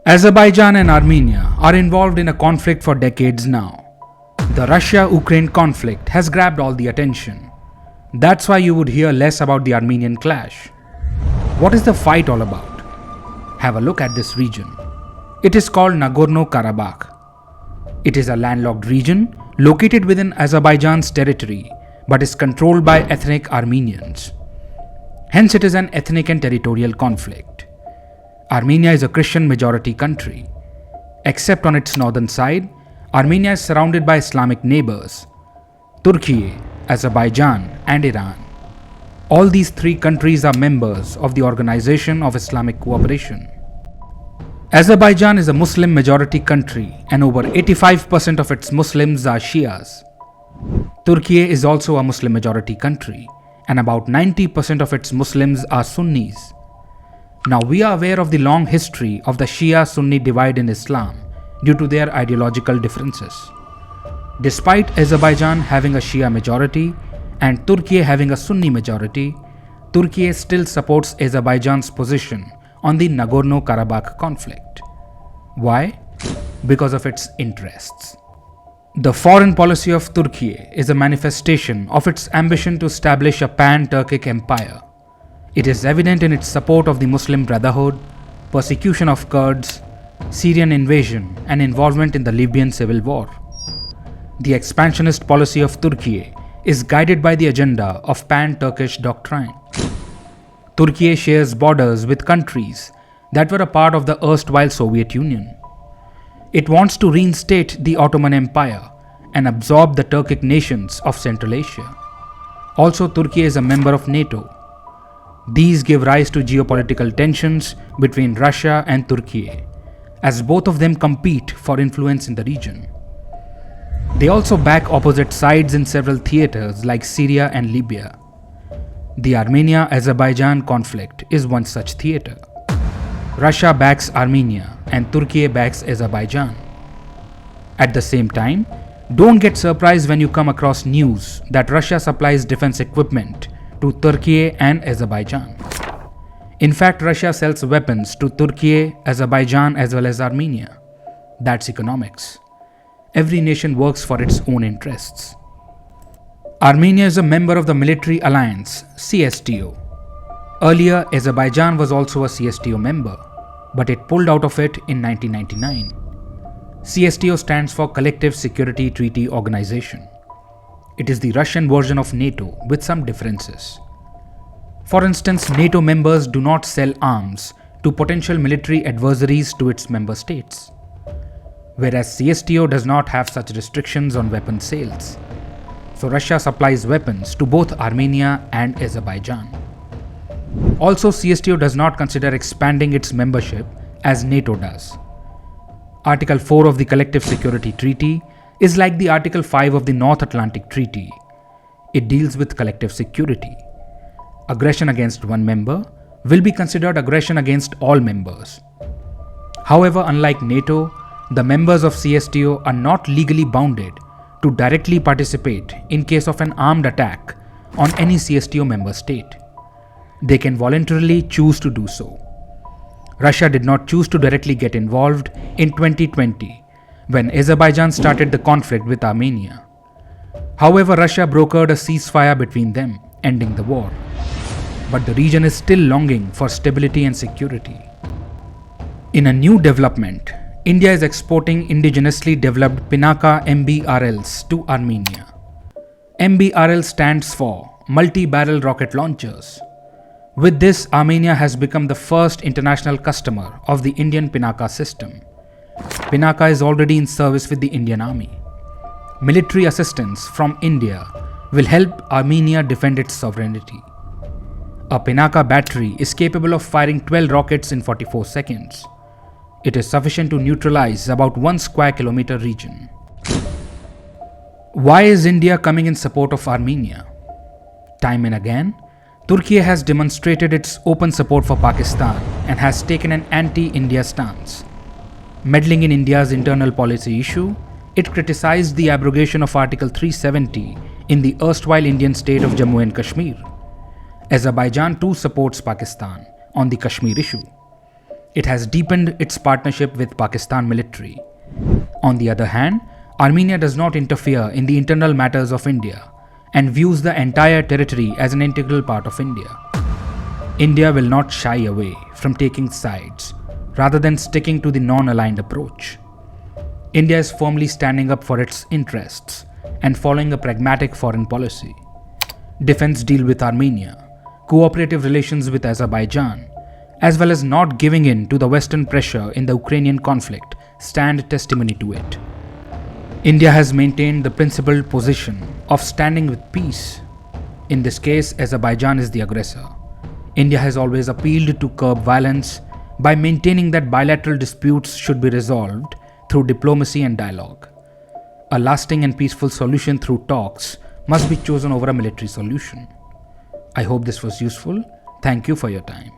Azerbaijan and Armenia are involved in a conflict for decades now. The Russia-Ukraine conflict has grabbed all the attention. That's why you would hear less about the Armenian clash. What is the fight all about? Have a look at this region. It is called Nagorno-Karabakh. It is a landlocked region located within Azerbaijan's territory but is controlled by ethnic Armenians. Hence it is an ethnic and territorial conflict. Armenia is a Christian majority country. Except on its northern side, Armenia is surrounded by Islamic neighbors, Turkey, Azerbaijan and Iran. All these three countries are members of the Organization of Islamic Cooperation. Azerbaijan is a Muslim majority country and over 85% of its Muslims are Shias. Turkey is also a Muslim majority country and about 90% of its Muslims are Sunnis. Now we are aware of the long history of the Shia-Sunni divide in Islam due to their ideological differences. Despite Azerbaijan having a Shia majority and Turkey having a Sunni majority, Turkey still supports Azerbaijan's position on the Nagorno-Karabakh conflict. Why? Because of its interests. The foreign policy of Turkey is a manifestation of its ambition to establish a pan-Turkic empire. It is evident in its support of the Muslim Brotherhood, persecution of Kurds, Syrian invasion, and involvement in the Libyan civil war. The expansionist policy of Turkey is guided by the agenda of pan-Turkish doctrine. Turkey shares borders with countries that were a part of the erstwhile Soviet Union. It wants to reinstate the Ottoman Empire and absorb the Turkic nations of Central Asia. Also, Turkey is a member of NATO. These give rise to geopolitical tensions between Russia and Turkey, as both of them compete for influence in the region. They also back opposite sides in several theaters like Syria and Libya. The Armenia-Azerbaijan conflict is one such theater. Russia backs Armenia and Turkey backs Azerbaijan. At the same time, don't get surprised when you come across news that Russia supplies defense equipment to Turkey and Azerbaijan. In fact, Russia sells weapons to Turkey, Azerbaijan as well as Armenia. That's economics. Every nation works for its own interests. Armenia is a member of the military alliance CSTO. Earlier, Azerbaijan was also a CSTO member, but it pulled out of it in 1999. CSTO stands for Collective Security Treaty Organization. It is the Russian version of NATO with some differences. For instance, NATO members do not sell arms to potential military adversaries to its member states, whereas CSTO does not have such restrictions on weapon sales. So Russia supplies weapons to both Armenia and Azerbaijan. Also, CSTO does not consider expanding its membership as NATO does. Article 4 of the Collective Security Treaty is like the Article 5 of the North Atlantic Treaty. It deals with collective security. Aggression against one member will be considered aggression against all members. However, unlike NATO, the members of CSTO are not legally bounded to directly participate in case of an armed attack on any CSTO member state. They can voluntarily choose to do so. Russia did not choose to directly get involved in 2020 when Azerbaijan started the conflict with Armenia. However, Russia brokered a ceasefire between them, ending the war. But the region is still longing for stability and security. In a new development, India is exporting indigenously developed Pinaka MBRLs to Armenia. MBRL stands for Multi-Barrel Rocket Launchers. With this, Armenia has become the first international customer of the Indian Pinaka system. Pinaka is already in service with the Indian Army. Military assistance from India will help Armenia defend its sovereignty. A Pinaka battery is capable of firing 12 rockets in 44 seconds. It is sufficient to neutralize about 1 square kilometer region. Why is India coming in support of Armenia? Time and again, Turkey has demonstrated its open support for Pakistan and has taken an anti-India stance. Meddling in India's internal policy issue, it criticized the abrogation of Article 370 in the erstwhile Indian state of Jammu and Kashmir. Azerbaijan too supports Pakistan on the Kashmir issue. It has deepened its partnership with Pakistan military. On the other hand, Armenia does not interfere in the internal matters of India and views the entire territory as an integral part of India. India will not shy away from taking sides rather than sticking to the non-aligned approach. India is firmly standing up for its interests and following a pragmatic foreign policy. Defense deal with Armenia, cooperative relations with Azerbaijan, as well as not giving in to the Western pressure in the Ukrainian conflict stand testimony to it. India has maintained the principled position of standing with peace. In this case, Azerbaijan is the aggressor. India has always appealed to curb violence by maintaining that bilateral disputes should be resolved through diplomacy and dialogue. A lasting and peaceful solution through talks must be chosen over a military solution. I hope this was useful. Thank you for your time.